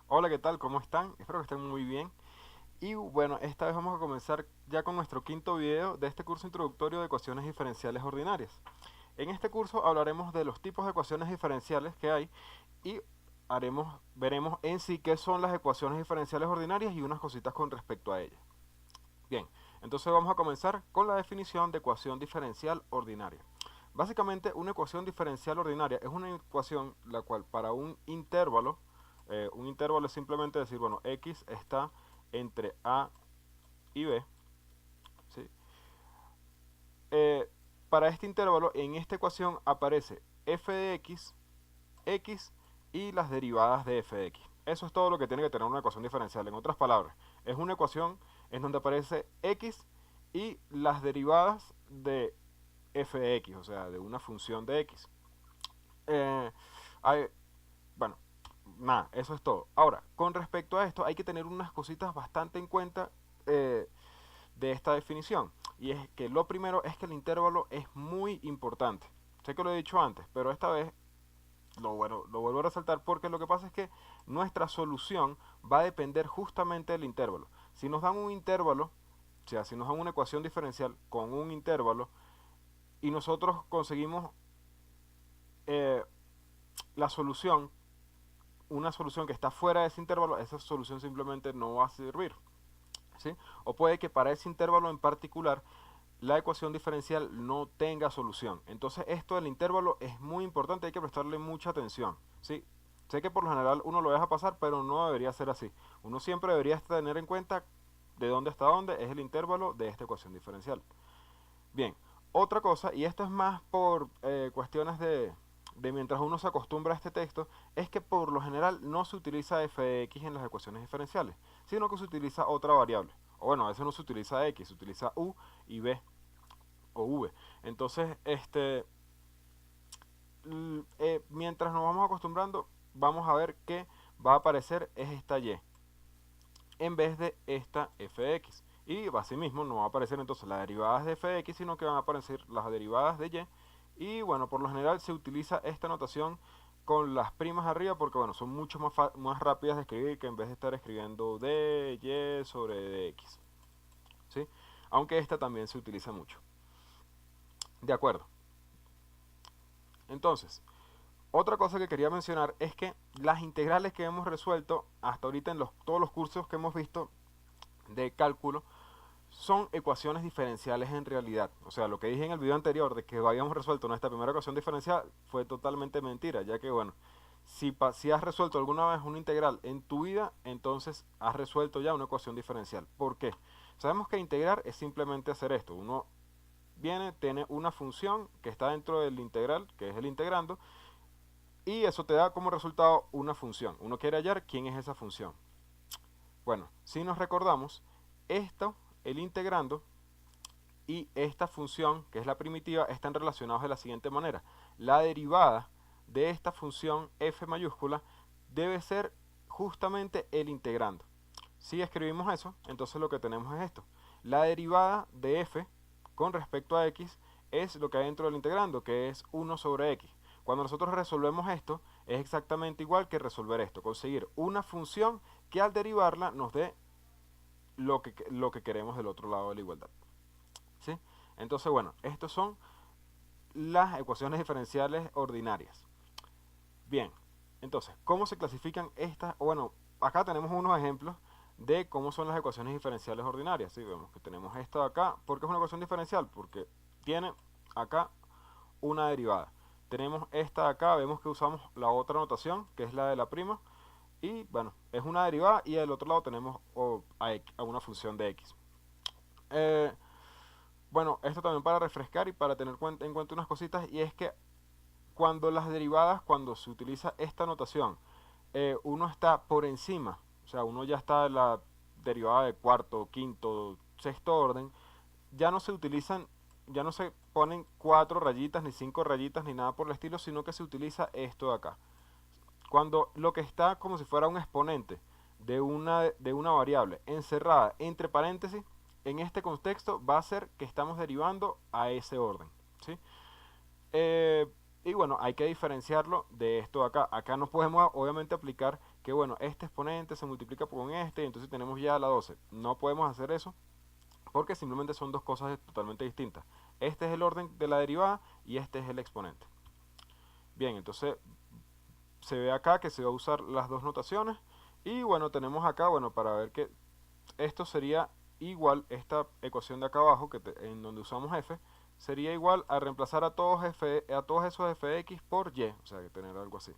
Hola, ¿qué tal? ¿Cómo están? Espero que estén muy bien. Y bueno, esta vez vamos a comenzar ya con nuestro quinto video de este curso introductorio de ecuaciones diferenciales ordinarias. En este curso hablaremos de los tipos de ecuaciones diferenciales que hay y veremos en sí qué son las ecuaciones diferenciales ordinarias y unas cositas con respecto a ellas. Bien, entonces vamos a comenzar con la definición de ecuación diferencial ordinaria. Básicamente, una ecuación diferencial ordinaria es una ecuación la cual para un intervalo es simplemente decir, bueno, x está entre a y b, ¿sí? Eh, para este intervalo, en esta ecuación aparece f de x y las derivadas de f de x. Eso es todo lo que tiene que tener una ecuación diferencial. En otras palabras, es una ecuación en donde aparece x y las derivadas de f de x, o sea, de una función de x. Eh, hay- bueno, nada, eso es todo. Ahora, con respecto a esto, hay que tener unas cositas bastante en cuenta eh, de esta definición. Y es que lo primero es que el intervalo es muy importante. Sé que lo he dicho antes, pero esta vez lo vuelvo a resaltar porque lo que pasa es que nuestra solución va a depender justamente del intervalo. Si nos dan un intervalo, o sea, si nos dan una ecuación diferencial con un intervalo y nosotros conseguimos eh, la solución, una solución que está fuera de ese intervalo, esa solución simplemente no va a servir, ¿sí? O puede que para ese intervalo en particular la ecuación diferencial no tenga solución. Entonces esto del intervalo es muy importante, hay que prestarle mucha atención, ¿sí? Sé que por lo general uno lo deja pasar, pero no debería ser así. Uno siempre debería tener en cuenta de dónde hasta dónde es el intervalo de esta ecuación diferencial. Bien, otra cosa, y esto es más por cuestiones de mientras uno se acostumbra a este texto, es que por lo general no se utiliza f de x en las ecuaciones diferenciales, sino que se utiliza otra variable. O bueno, a veces no se utiliza x, se utiliza u y b o v. Entonces, mientras nos vamos acostumbrando, vamos a ver que va a aparecer es esta y en vez de esta f de x. Y asimismo no va a aparecer entonces las derivadas de f de x, sino que van a aparecer las derivadas de y. Y bueno, por lo general se utiliza esta notación con las primas arriba porque bueno, son mucho más rápidas de escribir que en vez de estar escribiendo d, y sobre dx. ¿Sí? Aunque esta también se utiliza mucho. De acuerdo. Entonces, otra cosa que quería mencionar es que las integrales que hemos resuelto hasta ahorita en todos los cursos que hemos visto de cálculo son ecuaciones diferenciales en realidad. O sea, lo que dije en el video anterior de que habíamos resuelto nuestra primera ecuación diferencial fue totalmente mentira, ya que bueno, si has resuelto alguna vez una integral en tu vida, entonces has resuelto ya una ecuación diferencial. ¿Por qué? Sabemos que integrar es simplemente hacer esto. Uno tiene una función que está dentro del integral, que es el integrando, y eso te da como resultado una función. Uno quiere hallar quién es esa función. Bueno, si nos recordamos, esto, el integrando, y esta función, que es la primitiva, están relacionados de la siguiente manera. La derivada de esta función f mayúscula debe ser justamente el integrando. Si escribimos eso, entonces lo que tenemos es esto. La derivada de f con respecto a x es lo que hay dentro del integrando, que es 1 sobre x. Cuando nosotros resolvemos esto, es exactamente igual que resolver esto, conseguir una función que al derivarla nos dé lo que queremos del otro lado de la igualdad. ¿Sí? Entonces, bueno, estas son las ecuaciones diferenciales ordinarias. Bien, entonces, ¿cómo se clasifican estas? Bueno, acá tenemos unos ejemplos de cómo son las ecuaciones diferenciales ordinarias. ¿Sí? Vemos que tenemos esta de acá. ¿Por qué es una ecuación diferencial? Porque tiene acá una derivada. Tenemos esta de acá, vemos que usamos la otra notación, que es la de la prima. Y bueno, es una derivada y del otro lado tenemos a una función de x. Eh, bueno, esto también para refrescar y para tener en cuenta unas cositas, y es que cuando las derivadas, cuando se utiliza esta notación, uno está por encima, o sea, uno ya está en la derivada de cuarto, quinto, sexto orden, ya no se utilizan, ya no se ponen cuatro rayitas, ni cinco rayitas, ni nada por el estilo, sino que se utiliza esto de acá. Cuando lo que está como si fuera un exponente de una variable encerrada entre paréntesis, en este contexto va a ser que estamos derivando a ese orden. ¿Sí? Y bueno, hay que diferenciarlo de esto de acá. Acá no podemos obviamente aplicar que bueno, este exponente se multiplica con este y entonces tenemos ya la 12. No podemos hacer eso porque simplemente son dos cosas totalmente distintas. Este es el orden de la derivada y este es el exponente. Bien, entonces se ve acá que se va a usar las dos notaciones y bueno, tenemos acá, bueno, para ver que esto sería igual, esta ecuación de acá abajo, en donde usamos f, sería igual a reemplazar a todos esos f de x por y, o sea, que tener algo así.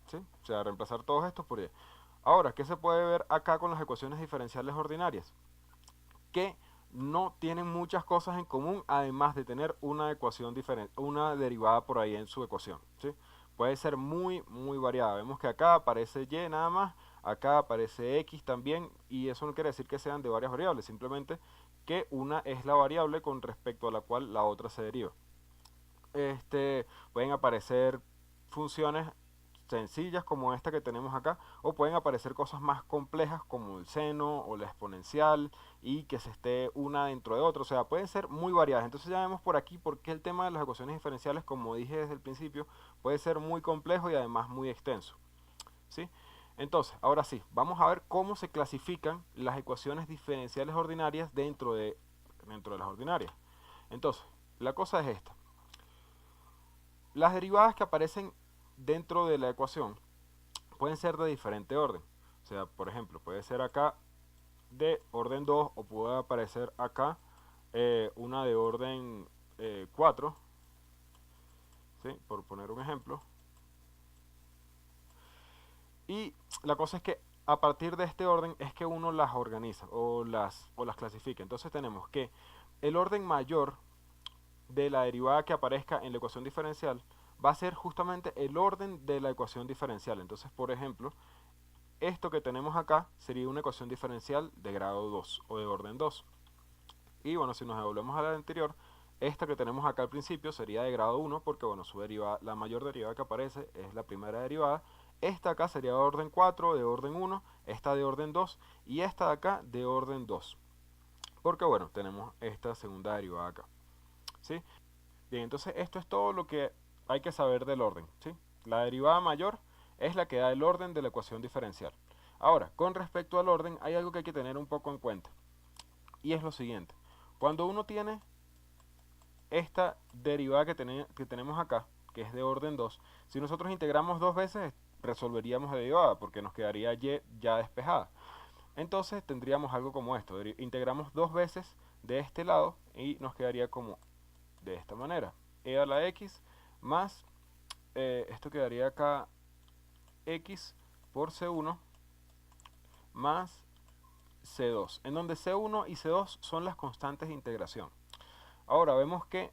¿Sí? O sea, reemplazar todos estos por y. Ahora, ¿qué se puede ver acá con las ecuaciones diferenciales ordinarias? Que no tienen muchas cosas en común, además de tener una ecuación diferente, una derivada por ahí en su ecuación, ¿sí? Puede ser muy variada. Vemos que acá aparece y nada más, acá aparece x también, y eso no quiere decir que sean de varias variables, simplemente que una es la variable con respecto a la cual la otra se deriva. Pueden aparecer funciones sencillas como esta que tenemos acá, o pueden aparecer cosas más complejas como el seno o la exponencial y que se esté una dentro de otra, o sea, pueden ser muy variadas. Entonces ya vemos por aquí por qué el tema de las ecuaciones diferenciales, como dije desde el principio, puede ser muy complejo y además muy extenso, ¿sí? Entonces, ahora sí, vamos a ver cómo se clasifican las ecuaciones diferenciales ordinarias dentro de las ordinarias. Entonces, la cosa es esta. Las derivadas que aparecen dentro de la ecuación pueden ser de diferente orden. O sea, por ejemplo, puede ser acá de orden 2 o puede aparecer acá una de orden 4, ¿sí? Por poner un ejemplo. Y la cosa es que a partir de este orden es que uno las organiza o las clasifica. Entonces tenemos que el orden mayor de la derivada que aparezca en la ecuación diferencial va a ser justamente el orden de la ecuación diferencial. Entonces, por ejemplo, esto que tenemos acá sería una ecuación diferencial de grado 2 o de orden 2. Y bueno, si nos devolvemos a la anterior, esta que tenemos acá al principio sería de grado 1 porque bueno, su derivada, la mayor derivada que aparece es la primera derivada. Esta acá sería de orden 4, de orden 1, esta de orden 2 y esta de acá de orden 2. Porque bueno, tenemos esta segunda derivada acá. ¿Sí? Bien, entonces esto es todo lo que hay que saber del orden, ¿sí? La derivada mayor es la que da el orden de la ecuación diferencial. Ahora, con respecto al orden, hay algo que hay que tener un poco en cuenta. Y es lo siguiente. Cuando uno tiene esta derivada que tenemos acá, que es de orden 2, si nosotros integramos dos veces, resolveríamos la derivada, porque nos quedaría y ya despejada. Entonces tendríamos algo como esto. Integramos dos veces de este lado y nos quedaría como de esta manera. E a la x más, esto quedaría acá, x por C1 más C2, en donde C1 y C2 son las constantes de integración. Ahora vemos que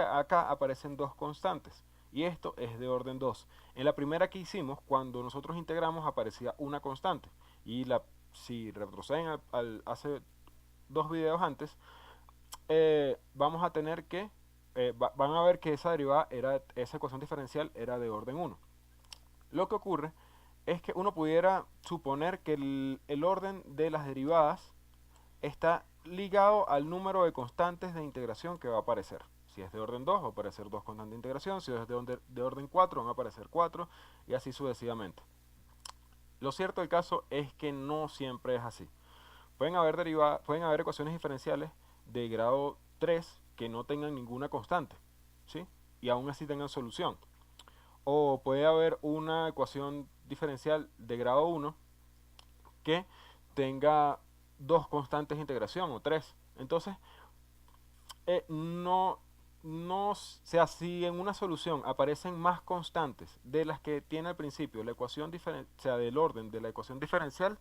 acá aparecen dos constantes y esto es de orden 2. En la primera que hicimos, cuando nosotros integramos, aparecía una constante y si retroceden hace dos videos antes, vamos a tener que van a ver que esa ecuación diferencial era de orden 1. Lo que ocurre es que uno pudiera suponer que el orden de las derivadas está ligado al número de constantes de integración que va a aparecer. Si es de orden 2 va a aparecer dos constantes de integración, si es de orden 4 van a aparecer 4 y así sucesivamente. Lo cierto del caso es que no siempre es así. Pueden haber ecuaciones diferenciales de grado 3 que no tengan ninguna constante, ¿sí? Y aún así tengan solución. O puede haber una ecuación diferencial de grado 1 que tenga dos constantes de integración o tres. Entonces, no, o sea, si en una solución aparecen más constantes de las que tiene al principio la ecuación diferencial, o sea, del orden de la ecuación diferencial,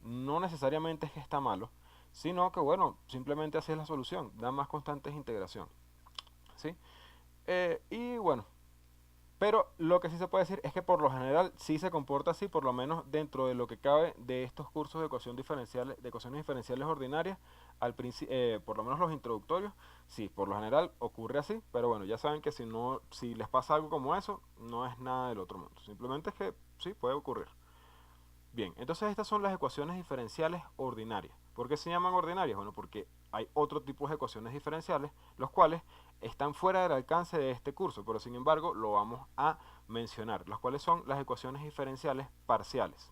no necesariamente es que está malo, sino que bueno, simplemente así es la solución, da más constantes de integración, ¿sí? Y bueno, pero lo que sí se puede decir es que por lo general sí se comporta así, por lo menos dentro de lo que cabe de estos cursos de ecuaciones diferenciales ordinarias, por lo menos los introductorios, sí, por lo general ocurre así, pero bueno, ya saben que si les pasa algo como eso, no es nada del otro mundo, simplemente es que sí, puede ocurrir. Bien, entonces estas son las ecuaciones diferenciales ordinarias. ¿Por qué se llaman ordinarias? Bueno, porque hay otro tipo de ecuaciones diferenciales, los cuales están fuera del alcance de este curso, pero sin embargo lo vamos a mencionar, las cuales son las ecuaciones diferenciales parciales.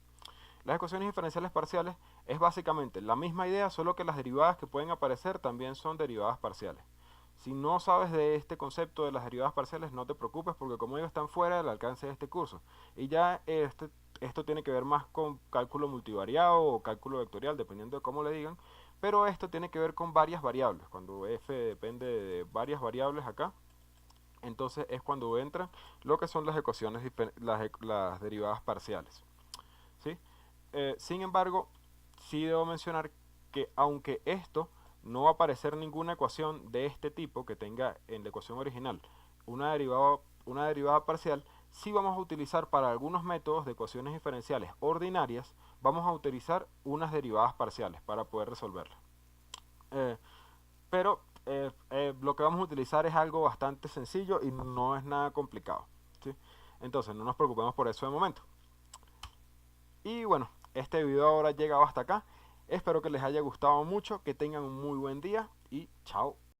Las ecuaciones diferenciales parciales es básicamente la misma idea, solo que las derivadas que pueden aparecer también son derivadas parciales. Si no sabes de este concepto de las derivadas parciales, no te preocupes porque como ellos están fuera del alcance de este curso. Y ya esto tiene que ver más con cálculo multivariado o cálculo vectorial, dependiendo de cómo le digan. Pero esto tiene que ver con varias variables. Cuando f depende de varias variables acá, entonces es cuando entran lo que son las ecuaciones, las derivadas parciales. ¿Sí? Sin embargo, sí debo mencionar que aunque esto no va a aparecer ninguna ecuación de este tipo que tenga en la ecuación original una derivada parcial, sí vamos a utilizar para algunos métodos de ecuaciones diferenciales ordinarias, vamos a utilizar unas derivadas parciales para poder resolverlas. Eh, pero lo que vamos a utilizar es algo bastante sencillo y no es nada complicado. ¿Sí? Entonces no nos preocupemos por eso de momento. Y bueno, este video ahora llega hasta acá. Espero que les haya gustado mucho, que tengan un muy buen día y chao.